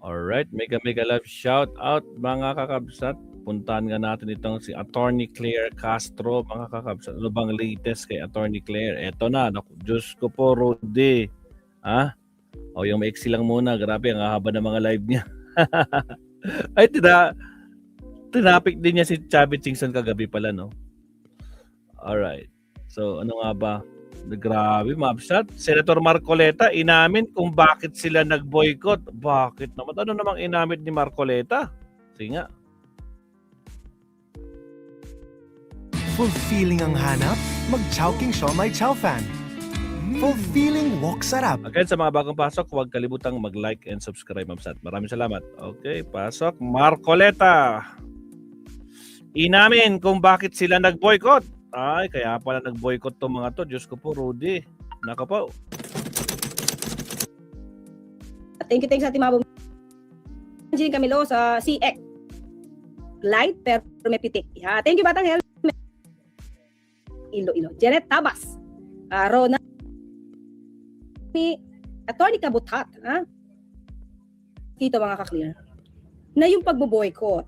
Alright, mega mega love shout out mga kakabsat. Puntahan nga natin itong si Attorney Claire Castro, mga kakabsat. Ano bang latest kay Attorney Claire? Eto na, naku, Diyos ko po, Rudy. Ha? O yung maiksi lang muna, grabe, ang haba ng mga live niya. Ay, tinapik din niya si Chavit Singson kagabi pala, no? Alright. So, ano nga ba? Grabe, mabsat. Senator Marcoleta, inamin kung bakit sila nag-boycott. Bakit naman? Ano namang inamin ni Marcoleta? Sige nga. Fulfilling ang hanap? Mag-Chowking Siomai Chow Fan. Fulfilling wok sarap. Again, sa mga bagong pasok, huwag kalibutang mag-like and subscribe, mabsat. Maraming salamat. Okay, pasok. Marcoleta. Inamin kung bakit sila nag-boycott. Ay, kaya pala nag-boycott tong mga to. Diyos ko po, Rudy. Nako po. Thank you sa ating mga Angeline Camilo sa CX. Light pero may pitik. Yeah. Thank you, Batang Helmet. Ilo. Janet Tabas. Rona. Attorney Kabutat. Kita mga ka-clear. Na yung pagbo-boycott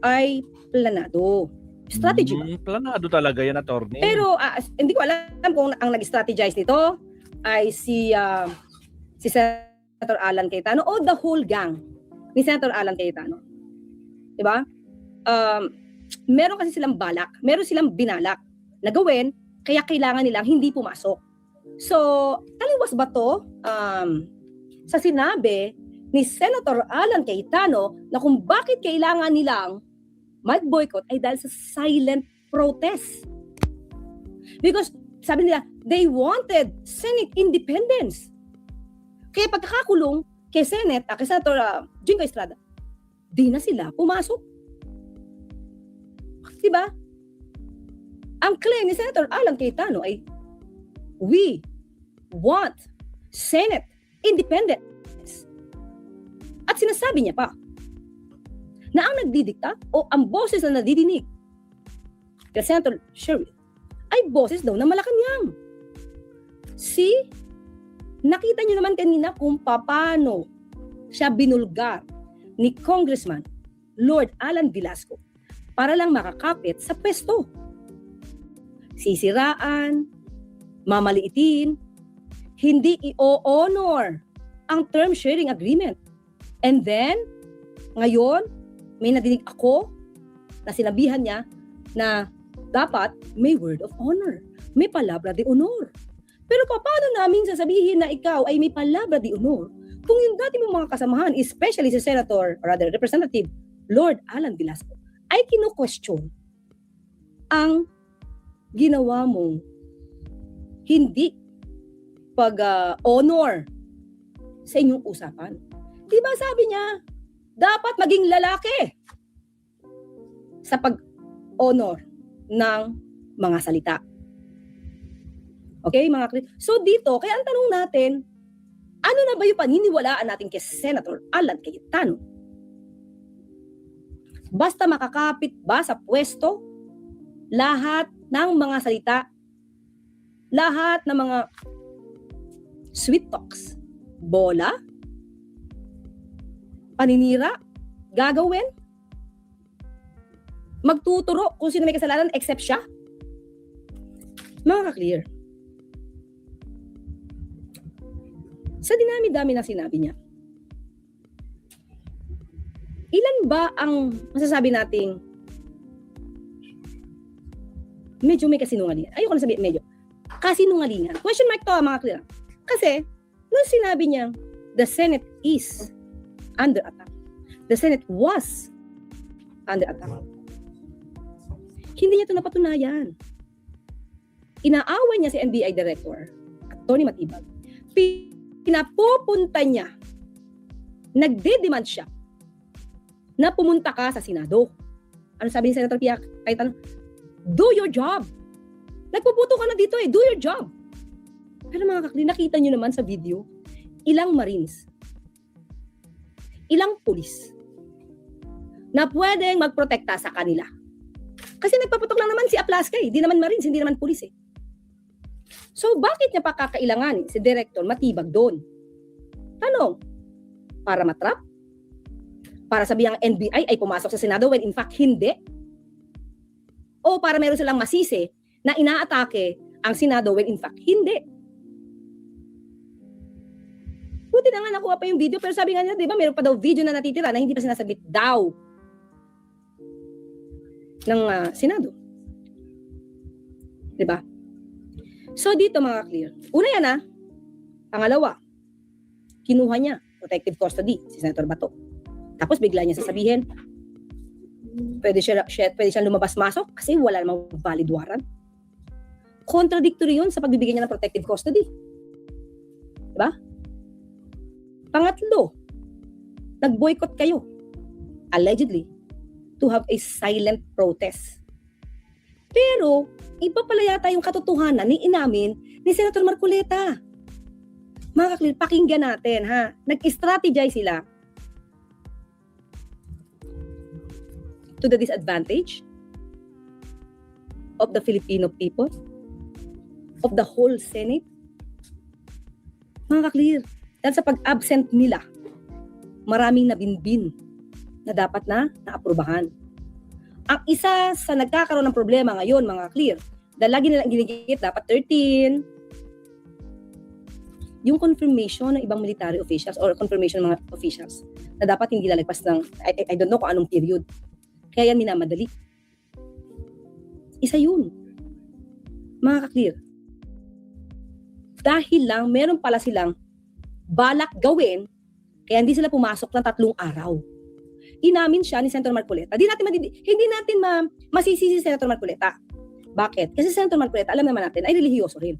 ay planado. Strategy. Planado talaga yan, attorney. Pero hindi ko alam kung ang nag-strategize nito ay si Senator Alan Cayetano o the whole gang ni Senator Alan Cayetano. Diba? Meron kasi silang balak, meron silang binalak na gawin, kaya kailangan nilang hindi pumasok. So, taliwas ba to sa sinabi ni Senator Alan Cayetano na kung bakit kailangan nilang mag-boycott ay dahil sa silent protest. Because sabi nila, they wanted Senate independence. Kaya pagkakakulong kay Senate, kay Senator Jingo Estrada, di na sila pumasok. Diba? Ang claim ni Senator Alan Cayetano ay, we want Senate independence. At sinasabi niya pa, na ang nagdidikta o ang boses na nadidinig kay Senator Sherwin ay boses daw na Malacanang. Nakita niyo naman kanina kung paano siya binulgar ni Congressman Lord Alan Velasco para lang makakapit sa pwesto. Sisiraan, mamaliitin, hindi i-honor ang term sharing agreement. And then, ngayon, may nadinig ako na sinabihan niya na dapat may word of honor, may palabra de honor. Pero paano namin sasabihin na ikaw ay may palabra de honor kung yung dati mong mga kasamahan, especially si Representative Lord Alan Velasco, ay kino-question ang ginawa mong hindi pag-honor sa inyong usapan. Diba sabi niya, dapat maging lalaki sa pag-honor ng mga salita. Okay, mga kapatid? So dito, kaya ang tanong natin, ano na ba yung paniniwalaan natin kay Senator Alan Cayetano? Basta makakapit ba sa pwesto, lahat ng mga salita, lahat ng mga sweet talks, bola, paninira, gagawin, magtuturo kung sino may kasalanan except siya. Mga ka-clear. Sa dinami-dami na sinabi niya, ilan ba ang masasabi nating medyo may kasinungalingan? Ayoko na sabihin medyo. Kasinungalingan. Question mark to, mga clear. Kasi, nung sinabi niya, the Senate is under attack. The Senate was under attack. Hindi niya ito napatunayan. Inaaway niya si NBI Director, Tony Matibag. Pinapupunta niya, nagde-demand siya na pumunta ka sa Senado. Ano sabi ni Senator Pia Cayetano? Do your job. Nagpuputo ka na dito do your job. Pero mga kakli, nakita nyo naman sa video, ilang Marines, ilang pulis na pwedeng magprotekta sa kanila. Kasi nagpaputok lang naman si Aplaska di naman Marines, hindi naman pulis So bakit niya pa kakailanganin si Director Matibag doon? Tanong, para matrap? Para sabihang NBI ay pumasok sa Senado when in fact hindi? O para meron silang masisi na inaatake ang Senado when in fact hindi? Buti na nga nakuha pa yung video, pero sabi nga nila, di ba, meron pa daw video na natitira na hindi pa sinasabit daw ng Senado. Di ba? So dito mga clear. Una yan Pangalawa, kinuha niya protective custody si Senator Bato. Tapos bigla niya sasabihin, pwede siya lumabas-masok kasi wala namang valid warrant. Contradictory yun sa pagbibigay niya ng protective custody. Diba? Pangatlo, nag-boycott kayo, allegedly, to have a silent protest. Pero, iba pala yata yung katotohanan ni inamin ni Senator Marcoleta. Mga kaklir, pakinggan natin Nag-strategize sila to the disadvantage of the Filipino people, of the whole Senate. Mga kaklir, dahil sa pag-absent nila, maraming nabinbin na dapat na naaprubahan. Ang isa sa nagkakaroon ng problema ngayon, mga clear, dahil lagi nilang ginigit, dapat 13, yung confirmation ng ibang military officials or confirmation ng mga officials na dapat hindi lalagpas ng, I don't know kung anong period. Kaya yan minamadali. Isa yun. Mga ka-clear. Dahil lang, meron pala silang balak gawin, kaya hindi sila pumasok ng 3 araw. Inamin siya ni Senator Marcoleta. Hindi natin masisisi si Senator Marcoleta. Bakit? Kasi Senator Marcoleta, alam naman natin, ay relihiyoso rin.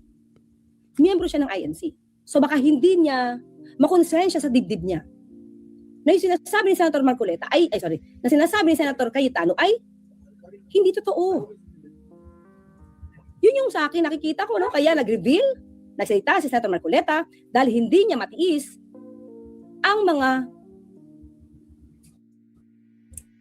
Miyembro siya ng INC. So baka hindi niya makonsensya sa dibdib niya. Na yung sinasabi ni Senator Marcoleta, na sinasabi ni Senator Cayetano ay hindi totoo. Yun yung sa akin nakikita ko, kaya nag-reveal, nagsalita si Senator Marcoleta dahil hindi niya matiis ang mga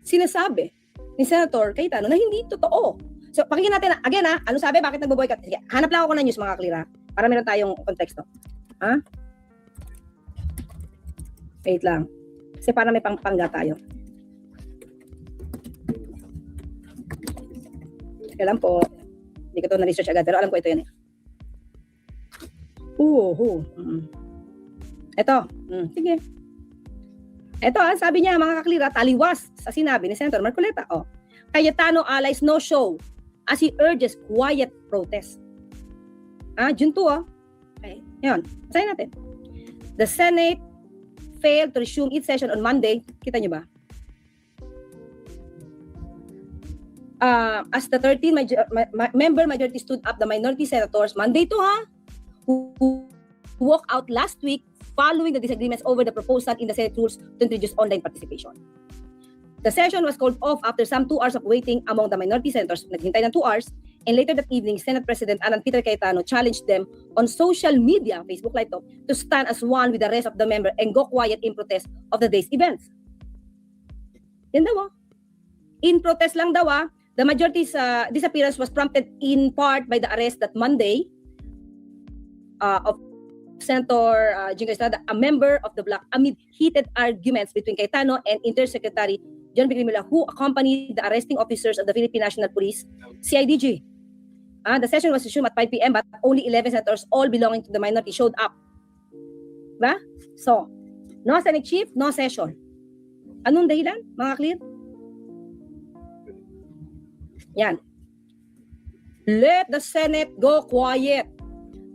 sinasabi ni Senator Cayetano na hindi totoo. So pakinggan natin again ano sabi, bakit nagbo-boycott? Sige, hanap lang ako ng news mga klira para meron tayong konteksto. Wait lang. Kasi para may pangpangga tayo. Kailan po, hindi ko ito na-research agad, pero alam ko ito yan Ito. Sige. Ito sabi niya mga kaklira, taliwas sa sinabi ni Senator Marcoleta. Cayetano allies no show as he urges quiet protest. June 2 Okay, yun. Basahin natin. The Senate failed to resume its session on Monday. Kita niyo ba? As the 13 member majority stood up the minority senators Monday who walked out last week following the disagreements over the proposal in the Senate rules to introduce online participation. The session was called off after some 2 hours of waiting among the minority senators. Naghintay ng 2 hours, and later that evening, Senate President Alan Peter Cayetano challenged them on social media, Facebook Live to stand as one with the rest of the members and go quiet in protest of the day's events. Yan daw In protest lang daw The majority's disappearance was prompted in part by the arrest that Monday of Senator Jingo Estrada, a member of the Bloc, amid heated arguments between Cayetano and Intersecretary John Bigrimula, who accompanied the arresting officers of the Philippine National Police, CIDG. The session was resumed at 5 p.m. but only 11 senators, all belonging to the minority, showed up. Diba? So, no Senate Chief, no session. Anong dahilan, mga clear? Yan. Let the Senate go quiet.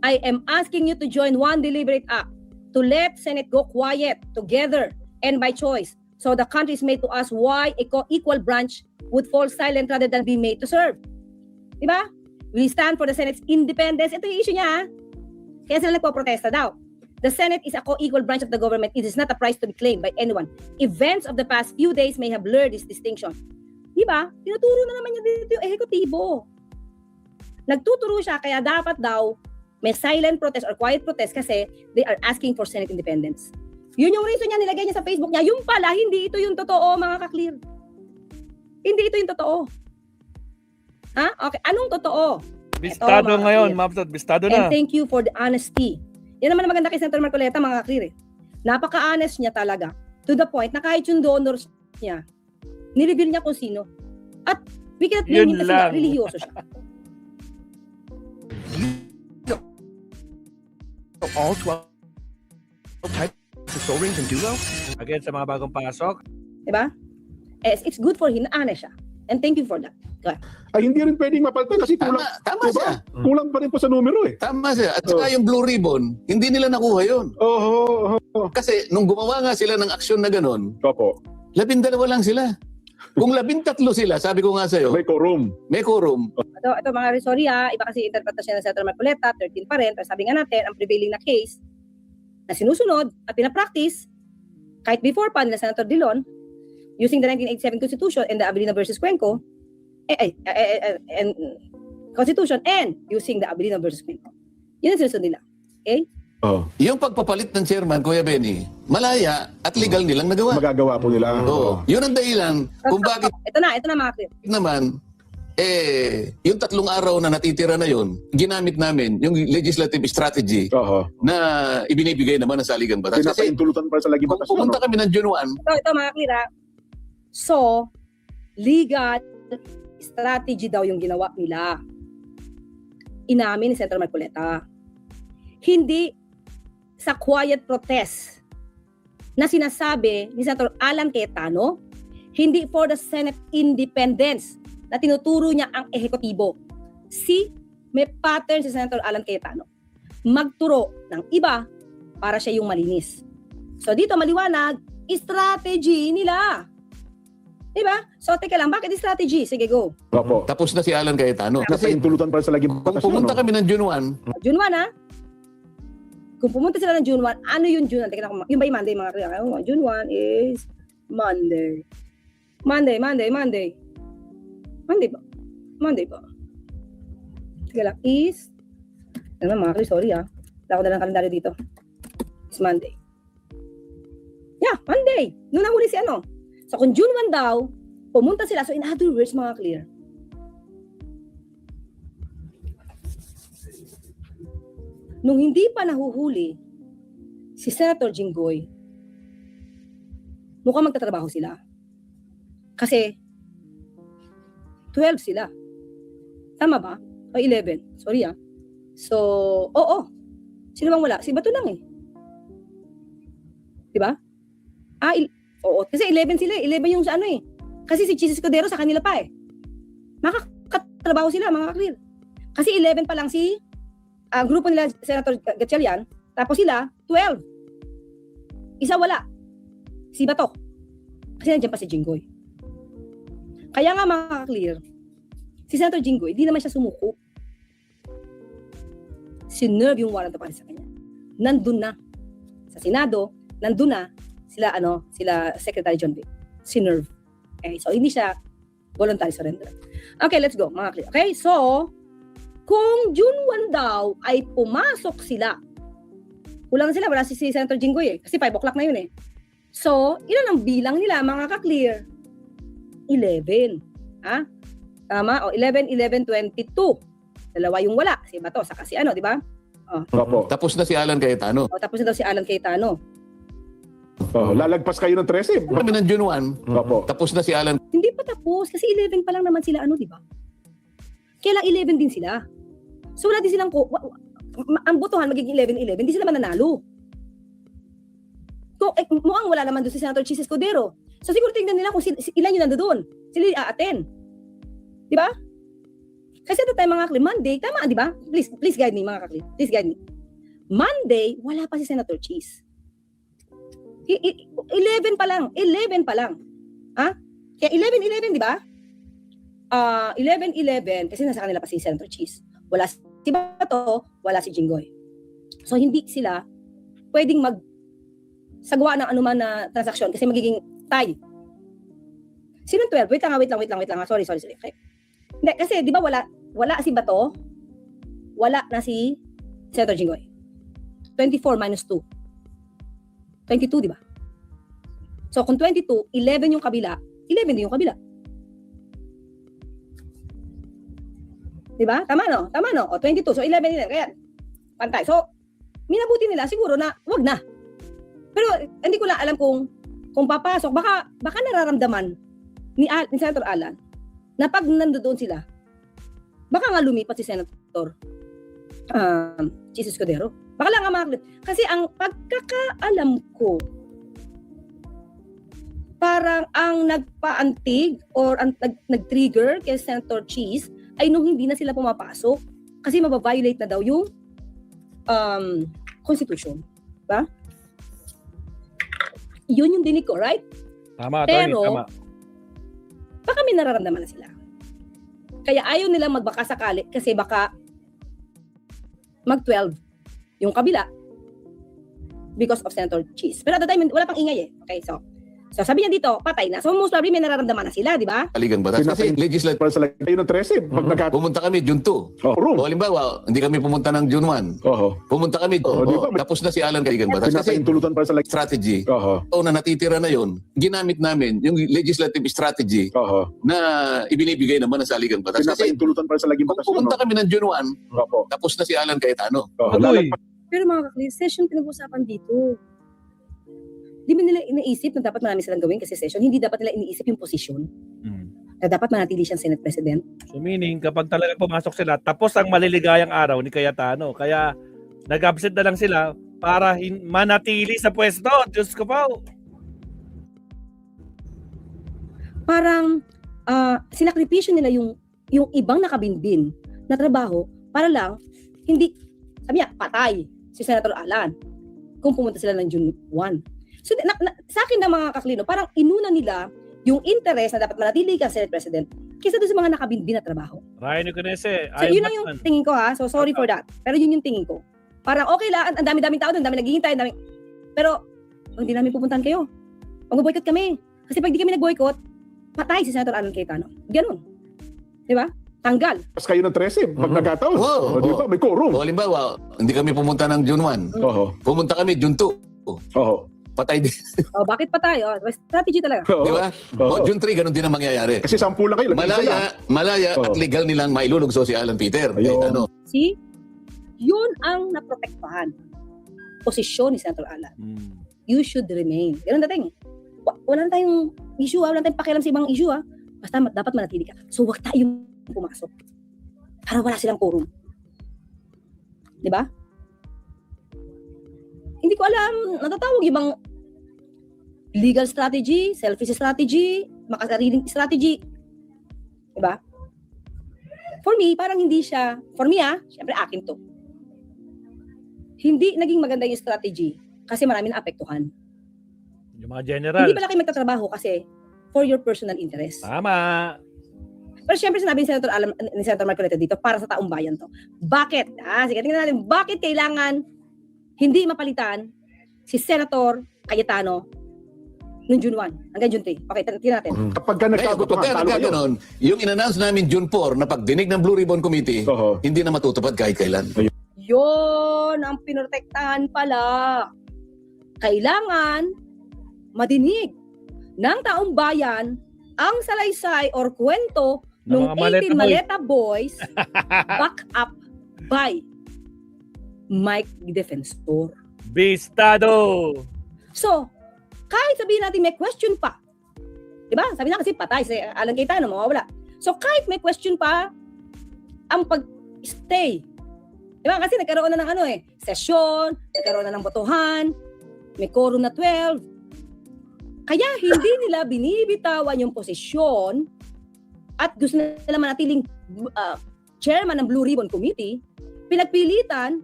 I am asking you to join one deliberate act to let Senate go quiet together and by choice. So the country is made to ask why equal branch would fall silent rather than be made to serve. Diba? We stand for the Senate's independence. Ito yung issue niya. Kaya sila nagpo-protesta daw. The Senate is a co-equal branch of the government. It is not a prize to be claimed by anyone. Events of the past few days may have blurred this distinction. Diba? Tinuturo na naman niya dito yung ehekutibo. Nagtuturo siya kaya dapat daw may silent protest or quiet protest kasi they are asking for Senate independence. Yun yung reason niya, nilagay niya sa Facebook niya. Yung pala, hindi ito yung totoo, mga ka-clear. Hindi ito yung totoo. Okay, anong totoo? Bistado ngayon, Ma'am Tot, bistado na. And thank you for the honesty. Yan naman maganda kay Senator Marcoleta, mga ka-clear. Napaka-honest niya talaga. To the point na kahit yung donors niya, nireveal niya kung sino. At we cannot blame Yun him kasi nga, lang. religyoso siya. All 12 types of soul rings and duo? Again, sa mga bagong pasok, Diba? It's good for him na honest siya. And thank you for that. Ay hindi rin pwedeng mapalitan kasi kulang. Tama Diba? siya. Kulang pa rin po sa numero eh. Tama siya. At saka yung Blue Ribbon, hindi nila nakuha yun. Oo. Kasi nung gumawa nga sila ng aksyon na ganun, Opo. 12 lang sila. Kung 13 sila, sabi ko nga sa'yo, May quorum. may quorum. Ito mga sorry iba kasi interpretasyon ng Senator Marcoleta, 13 pa rin. Pero sabi nga natin, ang prevailing na case na sinusunod at pinapractice, kahit before pa nila Senator Dillon, using the 1987 Constitution and the Abilina versus Cuenco, and Constitution and using the Abilina versus Cuenco. Yun ang sinusunod nila. Okay? Yung pagpapalit ng chairman, Kuya Benny, malaya at legal nilang nagawa. Magagawa po nila. Oo. Yun ang dahilan kung bakit Ito na mga clear. naman, yung 3 araw na natitira na yun, ginamit namin yung legislative strategy Oo. na ibinibigay naman ng saligang batas. Kasi Pinapaintulutan pa sa lagi kung batas. pumunta kami ng June 1, Ito mga clear ha. So, legal strategy daw yung ginawa nila. Inamin ni Senator Marcoleta. Hindi sa quiet protest na sinasabi ni Senator Alan Cayetano, hindi for the Senate independence na tinuturo niya ang ehekutibo. May pattern si Senator Alan Cayetano. Magturo ng iba para siya yung malinis. So dito maliwanag, strategy nila. Diba? So teka lang, bakit strategy? Sige, go. Opo. tapos na si Alan Cayetano. Kasi Pinapaintulutan pa sa lagi kung batas. pumunta kami ng June 1, June 1 ha? Kung pumunta sila ng June 1, ano yung June 1? Teka lang, yung ba yung Monday mga kaya? June 1 is Monday. Monday ba? Teka lang, is ano mga kaya, sorry ha. Wala ko dalang kalendaryo dito. It's Monday. Yeah, Monday. Noon nahuli si ano. So kung June 1 daw, pumunta sila. So in other words mga clear, nung hindi pa nahuhuli si Senator Jinggoy, mukhang magtatrabaho sila. Kasi 12 sila. Tama ba? O 11. Sorry ah. So, oo. Sino bang wala? Si Bato lang eh. Diba? Oo. Kasi 11 sila eh. 11 yung sa ano eh. Kasi si Jesus Cordero sa kanila pa eh. Makakatrabaho sila, mga clear. Kasi 11 pa lang si grupo nila Senator Gatchalian, tapos sila 12. Isa wala. Si Bato. Kasi nandiyan pa si Jinggoy. Kaya nga mga clear, si Senator Jinggoy, di naman siya sumuko. Sinerve yung warrant of arrest sa kanya. Nandun na. Sa Senado, nandun na sila Secretary John Vic. Sinerve. Okay, so hindi siya voluntary surrender. Okay, let's go mga clear. Okay, so kung June 1 daw ay pumasok sila, kulang sila, wala si Senator Jinggoy eh. Kasi 5 o'clock na yun eh. So, ilan ang bilang nila, mga ka-clear? 11. Ha? Tama? O, 11, 11, 22. Dalawa yung wala. Si Bato, saka si ano, di ba? Opo. tapos na si Alan Cayetano. O, tapos na daw si Alan Cayetano. Lalagpas kayo ng 13. Kami ng June 1, Opo. tapos na si Alan. Hindi pa tapos, kasi 11 pa lang naman sila, ano, di ba? Kaya lang 11 din sila. So, wala din silang, ang botohan magiging 11-11, hindi sila mananalo. So, mukhang wala naman doon si Senator Jesus Cordero. So, siguro tingnan nila kung ilan yung nandoon. Sila yung a-attend. Di ba? Kasi ito tayo mga kakli, Monday, tama, di ba? Please guide me, mga kakli. Please guide me. Monday, wala pa si Senator Cheese. 11 pa lang. 11 pa lang. Ha? Kaya 11-11, di ba? 11-11, kasi nasa kanila pa si Senator Cheese. Wala si Bato, wala si Jinggoy. So, hindi sila pwedeng magsagawa ng anuman na transaksyon kasi magiging tie. Sino 12? Wait lang. Sorry. Okay. Hindi, kasi di ba wala si Bato, wala na si Senator Jinggoy. 24 minus 2. 22, di ba? So, kung 22, 11 yung kabila, 11 din yung kabila. Di ba? Tama no? O, 22. So, 11. Kaya, pantay. So, minabuti nila siguro na wag na. Pero, hindi ko lang alam kung kung papasok, baka nararamdaman ni Senator Alan na pag nandoon sila, baka nga lumipat si Senator Chis Escudero. Baka lang nga kasi ang pagkakaalam ko, parang ang nagpaantig or nag-trigger kay Senator Chis ay nung hindi na sila pumapasok kasi mababiolate na daw yung Constitution. Diba? Yun yung dinig ko, right? Tama, attorney, Pero, tama. baka may nararamdaman na sila. Kaya ayaw nilang magbaka sakali kasi baka mag-12 yung kabila because of Senator Chis. Pero at the time, wala pang ingay eh. Okay, so sabi niya dito, patay na. So most probably may nararamdaman na sila, di ba? Aligang batas. Kasi legislative. Para sa lagay kayo ng 13. Pag nagkataon. Pumunta kami June 2. Room. O halimbawa, hindi kami pumunta ng June 1. Pumunta kami. Di ba? Tapos na si Alan Aligang batas. Kasi Pinapahintulutan para sa lagay. strategy. O na natitira na yon, ginamit namin yung legislative strategy na ibinibigay naman sa Aligang batas. Kasi Pinapahintulutan para sa laging kung batas. pumunta kami ng June 1, Opo. tapos na si Alan Cayetano. Agoy. Pero mga kakli, session pinag-usapan dito. Di ba nila iniisip na dapat marami silang gawin kasi session? Hindi dapat nila iniisip yung posisyon na dapat manatili siyang Senate President. So meaning, kapag talaga pumasok sila, tapos ang maliligayang araw ni Cayetano. Kaya nag-absent na lang sila para manatili sa pwesto. Diyos ko po. Parang sinakripisyo nila yung ibang nakabinbin na trabaho para lang hindi, sabi niya, patay si Senator Alan kung pumunta sila ng June 1. So, sa akin na mga kaklino, parang inuna nila yung interest na dapat manatili kang Senate President kaysa doon sa mga nakabinbin na trabaho. Ryan Uconese. So, yun lang yung tingin ko ha. So, sorry for that. Pero yun yung tingin ko. Parang okay lang, ang dami-daming tao doon, ang dami naghihintay, pero hindi namin pupuntahan kayo. Mag-boycott kami. Kasi pag di kami nag-boycott, patay si Senator Alan Cayetano. Ganun. Di ba? Tanggal. Pas kayo ng 13. Pag nagkataon. Di ba? May quorum. O halimbawa, hindi kami pumunta ng June 1. Pumunta kami June 2. Patay din. Bakit patay? Strategy talaga. Di ba? O June 3, ganun din ang mangyayari. Kasi 10 lang kayo. Malaya at legal nilang mailulugso si Alan Peter. Ayun. See? Yun ang naprotektahan. Posisyon ni Senator Alan. You should remain. Ganun dating. Wala na tayong issue, wala na tayong pakialam sa ibang issue. Basta dapat manatili ka. So wag tayong pumasok. Para wala silang quorum. Di ba? Hindi ko alam, natatawag yung bang legal strategy, selfish strategy, makasariling strategy. Diba? For me, parang hindi siya, for me syempre akin to. Hindi naging maganda yung strategy kasi marami na apektuhan. Yung mga general. Hindi pala kayo magtatrabaho kasi for your personal interest. Tama. Pero syempre sinabi ni Senator Marcoleta dito, para sa taong bayan to. Bakit? Sige, tingnan natin, bakit kailangan hindi mapalitan si Senator Cayetano noong June 1 hanggang June 3. Okay, tingnan natin. Kapag ka nagkagutuhan, talo kayo. Ganon, yung in-announce namin June 4 na pagdinig ng Blue Ribbon Committee, hindi na matutupad kahit kailan. Yun ang pinotektahan pala. Kailangan madinig ng taong bayan ang salaysay or kwento ng mga 18 Maleta Boys back up by Mike Defensor. Bistado! So, kahit sabihin natin may question pa, di ba? Sabi na kasi patay si Alan Cayetano, mawawala. So, kahit may question pa, ang pag-stay. Di ba? Kasi nagkaroon na ng sesyon, nagkaroon na ng botohan, may quorum na 12. Kaya hindi nila binibitawan yung posisyon at gusto nila manatiling chairman ng Blue Ribbon Committee, pinagpilitan.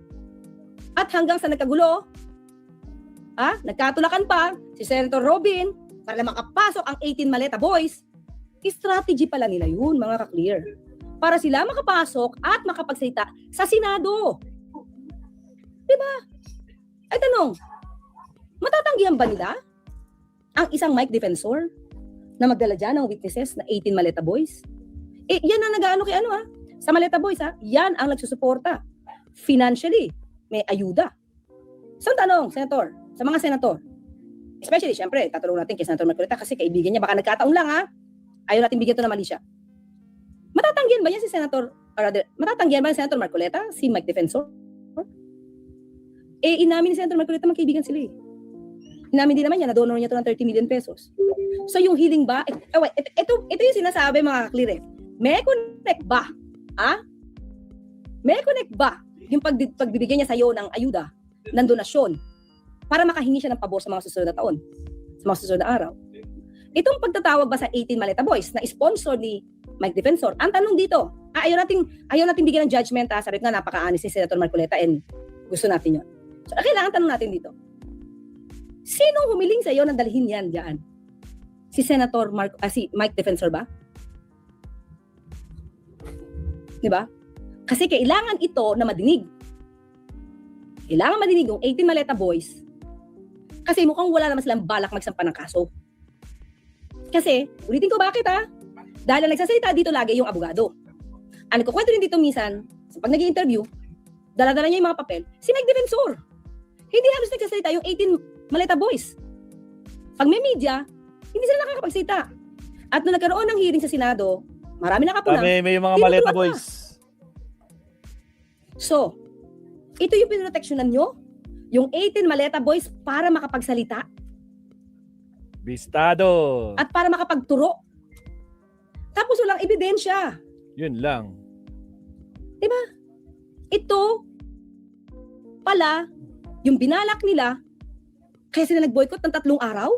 At hanggang sa nagkagulo, nagkatulakan pa si Senator Robin para makapasok ang 18 Maleta Boys, strategy pala nila yun, mga ka-clear. Para sila makapasok at makapagsalita sa Senado. Diba? Ay tanong, matatanggihan ba nila ang isang Mike Defensor na magdala dyan ng witnesses na 18 Maleta Boys? Yan ang nag-ano kay sa Maleta Boys, yan ang nagsusuporta financially. May ayuda. So, tanong, Senator, sa mga Senator, especially, syempre, tatanong natin kay Senator Marcoleta kasi kaibigan niya, baka nagkataon lang ayaw natin bigyan ito ng mali siya. Matatanggihan ba niya si Senator, or rather, matatanggihan ba ni Senator Marcoleta si Mike Defensor? Inamin ni Senator Marcoleta magkaibigan sila Inamin din naman niya na donor niya to ng 30 million pesos. So yung healing ba, ito yung sinasabi mga clear eh. May connect ba? May connect ba yung pagbibigay niya sa iyo ng ayuda, ng donasyon, para makahingi siya ng pabor sa mga susunod na taon, sa mga susunod na araw? Itong pagtatawag ba sa 18 Maleta Boys na sponsor ni Mike Defensor, ang tanong dito, ayaw natin bigyan ng judgment, sabi ko nga napaka-honest ni Senator Marcoleta and gusto natin yun. So kailangan tanong natin dito, sinong humiling sa iyo na dalhin yan diyan? Si si Mike Defensor ba? Di ba? Kasi kailangan ito na madinig. Kailangan madinig yung 18 Maleta Boys. Kasi mukhang wala naman silang balak magsampa ng kaso. Kasi, ulitin ko bakit dahil ang nagsasalita dito lagi yung abogado. Ang nagkukwento rin dito minsan, pag nag-i-interview, dala-dala niya yung mga papel, si Mike Defensor. Hindi halos nagsasalita yung 18 Maleta Boys. Pag may media, hindi sila nakakapagsalita. At nung nagkaroon ng hearing sa Senado, marami nakapulang. May mga Maleta Boys. So, ito yung pinroteksyonan nyo, yung 18 Maleta Boys para makapagsalita Bistado. at para makapagturo. Tapos walang ebidensya. Yun lang. Ito pala yung binalak nila kaya sila nag-boycott ng 3 araw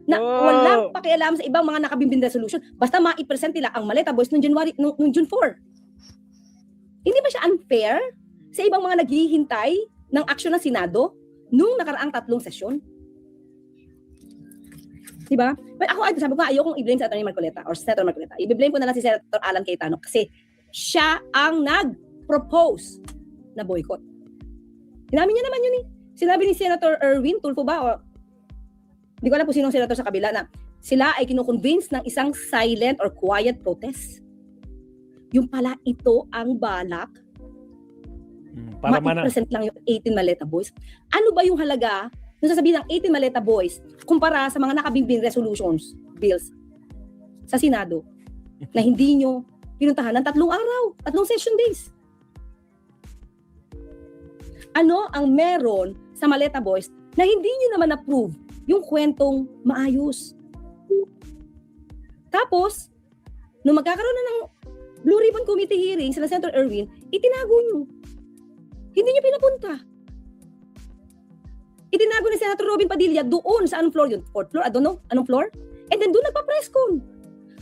na walang pakialam sa ibang mga nakabimbing resolution. Basta ma-present nila ang Maleta Boys noong June 4. Hindi ba siya unfair sa ibang mga naghihintay ng aksyon ng Senado nung nakaraang 3 sesyon? Diba? But ako, sabi ko, ayokong i-blame sa Atty. Marcoleta or Senator Marcoleta. I-blame ko na lang si Senator Alan Cayetano kasi siya ang nag-propose na boycott. Sinabi niya naman yun eh. Sinabi ni Senator Erwin Tulfo ba o hindi ko alam kung sinong senator sa kabila na sila ay kinukonvince ng isang silent or quiet protest. Yung pala ito ang balak Para ma-present lang yung 18 Maleta Boys. Ano ba yung halaga nung sasabihin ng 18 Maleta Boys kumpara sa mga nakabimbing resolutions, bills sa Senado na hindi nyo pinuntahan ng 3 araw, 3 session days? Ano ang meron sa Maleta Boys na hindi nyo naman approve yung kwentong maayos? Tapos, nung magkakaroon na ng Blue Ribbon Committee hearing sila Senator Erwin, itinago nyo. Hindi nyo pinapunta. Itinago ni Senator Robin Padilla doon sa anong floor yun? 4th floor? I don't know. Anong floor? And then doon nagpa-press con.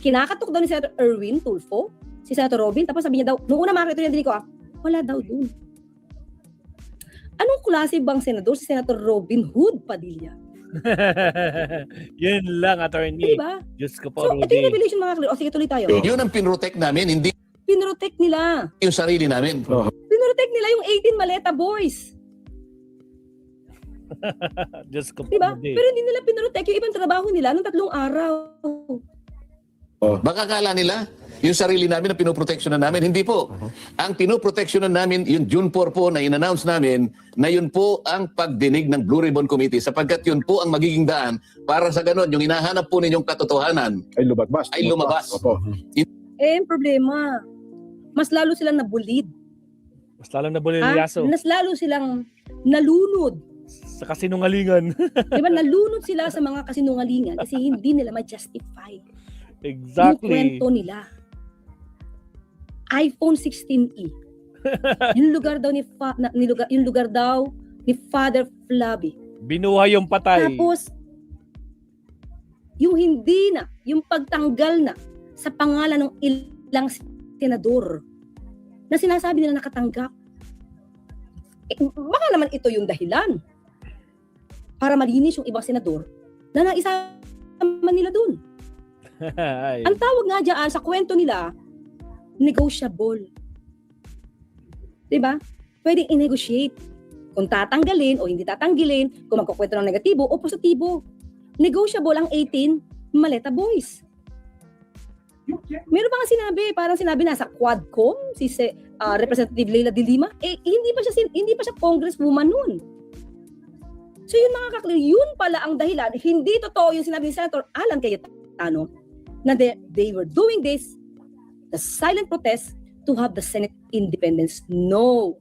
Kinakatok daw ni Senator Erwin Tulfo, si Senator Robin, tapos sabi niya daw, nung una makakita niya din ko, wala daw doon. Anong klase bang senador si Senator Robin Hood Padilla? Yun lang, attorney. Diba? Diyos ko po, So, ito yung Rudy. revelation mga clear. O sige, tuloy tayo. Yun ang pinrotect namin, hindi Pinrotect nila. yung sarili namin. Pinrotect nila yung 18 Maleta Boys. Diyos ko po, Diba? Rudy. Pero hindi nila pinrotect yung ibang trabaho nila ng 3 araw. Baka kala nila, yung sarili namin na pinoproteksyonan namin. Hindi po. Ang pinoproteksyonan namin, yung June 4 po na in-announce namin, na yun po ang pagdinig ng Blue Ribbon Committee sapagkat yun po ang magiging daan para sa ganon, yung hinahanap po ninyong katotohanan Ay lumabas. ay lumabas. Opo. Ang problema, mas lalo silang nabulid. Mas lalo na bulilyaso. Mas lalo silang nalunod. Sa kasinungalingan. Diba? Nalunod sila sa mga kasinungalingan kasi hindi nila ma-justify yung Exactly. kwento nila. iPhone 16e. Yung lugar daw yung lugar daw ni Father Flavi. Binuhay yung patay. Tapos yung hindi na, yung pagtanggal na sa pangalan ng ilang senador na sinasabi nila nakatanggap. Baka naman ito yung dahilan para malinis yung ibang senador na naisama nila dun. Ay. Ang tawag nga dyan sa kwento nila, negotiable. Diba? Pwedeng i-negotiate. Kung tatanggalin o hindi tatanggalin, kung magkukwento ng negatibo o positibo. Negotiable ang 18 Maleta Boys. Meron pa nga sinabi, parang sinabi na sa Quadcom, si Representative Leila de Lima, hindi pa siya congresswoman nun. So yun mga kaklir, yun pala ang dahilan, hindi totoo yung sinabi ni Senator Alan Cayetano, na they were doing this, the silent protest, to have the Senate independence. No.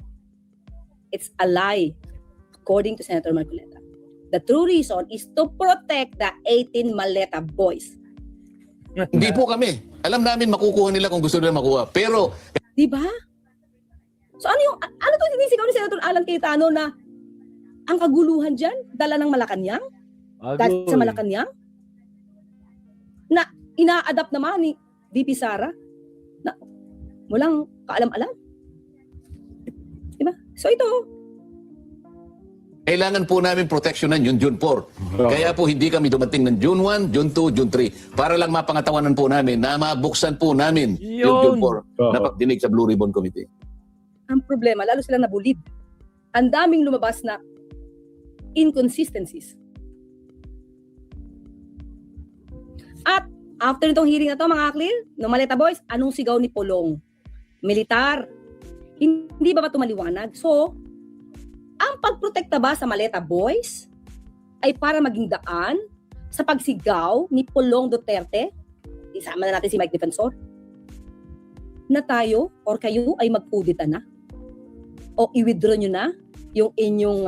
It's a lie, according to Senator Marcoleta. The true reason is to protect the 18 Maleta boys. Hindi po kami. Alam namin makukuha nila kung gusto nila makuha. Pero Di ba? So ano to sinisigaw ni Senator Alan Cayetano na ang kaguluhan dyan, dala ng Malacanang? Dahil sa Malacanang? Na ina-adapt naman ni VP Sara na walang kaalam-alam. Diba? So ito, kailangan po namin proteksyonan yung June 4. Kaya po hindi kami dumating ng June 1, June 2, June 3 para lang mapangatawanan po namin na mabuksan po namin yung June 4 na pagdinig sa Blue Ribbon Committee. ang problema, lalo silang nabulid. Ang daming lumabas na inconsistencies. At after nitong hearing na to, mga clear, no Maleta boys, anong sigaw ni Polong? Militar. Hindi ba ito maliwanag? So, ang pagprotekta ba sa Maleta boys ay para maging daan sa pagsigaw ni Polong Duterte? Isama na natin si Mike Defensor. Na tayo or kayo ay magkudita na? O i-withdraw nyo na yung inyong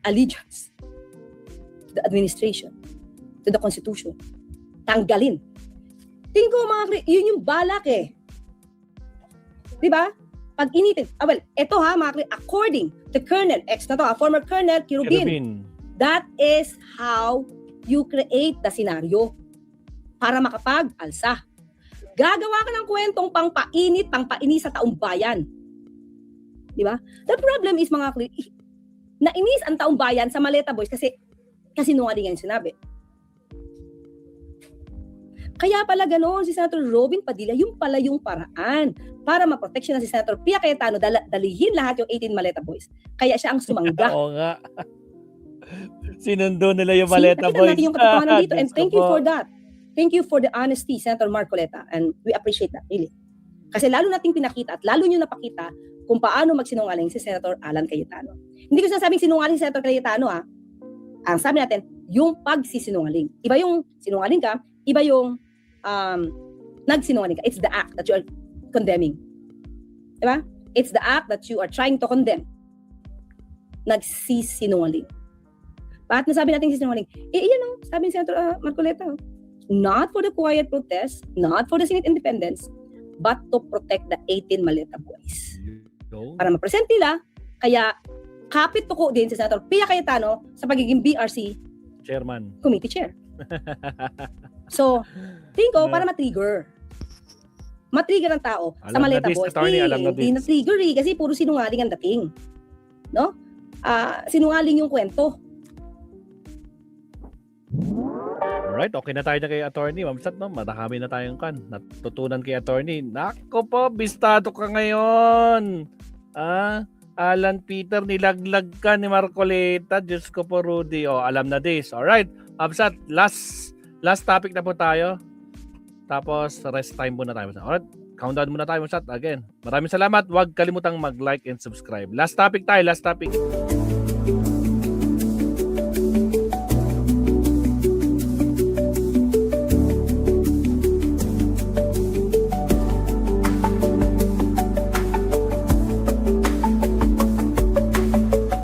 allegiance to the administration, to the Constitution. Tanggalin. Tingin ko yun yung balak eh. Diba? Pag initin, well, eto ha mga according to Colonel X na to, former Colonel Kirubin, that is how you create the scenario para makapag-alsa. Gagawa ka ng kwentong pangpainis sa taong bayan. Di ba? The problem is mga nainis ang taong bayan sa Maleta boys kasi nungalingan yung sinabi. Kaya pala ganoon si Senator Robin Padilla, yung pala yung paraan para maproteksyon na si Senator Pia Cayetano, dalihin lahat yung 18 Maleta boys. Kaya siya ang sumangga. Oo nga. Sinundo nila yung Maleta boys. Natin yung katotohanan dito and thank you for that. Thank you for the honesty, Senator Marcoleta, and we appreciate that, really. Kasi lalo nating pinakita at lalo nyo napakita kung paano magsinungaling si Senator Alan Cayetano. Hindi ko sinasabing sinungaling si Senator Cayetano ha. Ang sabi natin, yung pagsisinungaling. Iba yung sinungaling ka, iba yung nagsinungaling ka. It's the act that you are condemning. Diba? It's the act that you are trying to condemn. Nagsisinungaling. Bakit nasabi natin sinungaling? Iyan o, sabi ni Senator Marcoleta. Not for the quiet protest, not for the Senate independence, but to protect the 18 Maleta boys. Para ma-present nila, kaya kapit tuko din si Senator Pia Cayetano sa pagiging BRC Chairman. Committee Chair. So, tingin ko, para ma-trigger. Ma-trigger ang tao sa Maleta boys. Hindi na-trigger kasi puro sinungaling ang dating. No? Sinungaling yung kwento. Alright, okay na tayo na kay attorney. Mamsat, no? Matakami na tayong natutunan kay attorney. Nako po, bistado ka ngayon. Alan Peter, nilaglag ka ni Marcoleta. Diyos ko po, Rudy. Alam na this. Alright, Mamsat, last topic na po tayo. Tapos, rest time muna tayo. Alright, countdown muna tayo, Mamsat. Again, maraming salamat. Huwag kalimutang mag-like and subscribe. Last topic tayo, last topic.